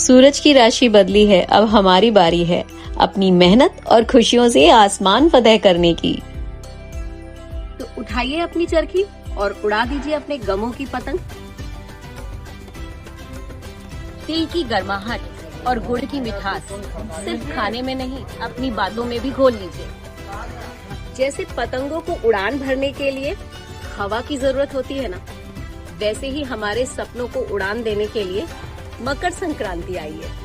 सूरज की राशि बदली है, अब हमारी बारी है अपनी मेहनत और खुशियों से आसमान फतेह करने की। तो उठाइए अपनी चरखी और उड़ा दीजिए अपने गमों की पतंग। तिल की गर्माहट और गुड़ की मिठास सिर्फ खाने में नहीं, अपनी बातों में भी घोल लीजिए। जैसे पतंगों को उड़ान भरने के लिए हवा की जरूरत होती है ना, वैसे ही हमारे सपनों को उड़ान देने के लिए मकर संक्रांति आई है।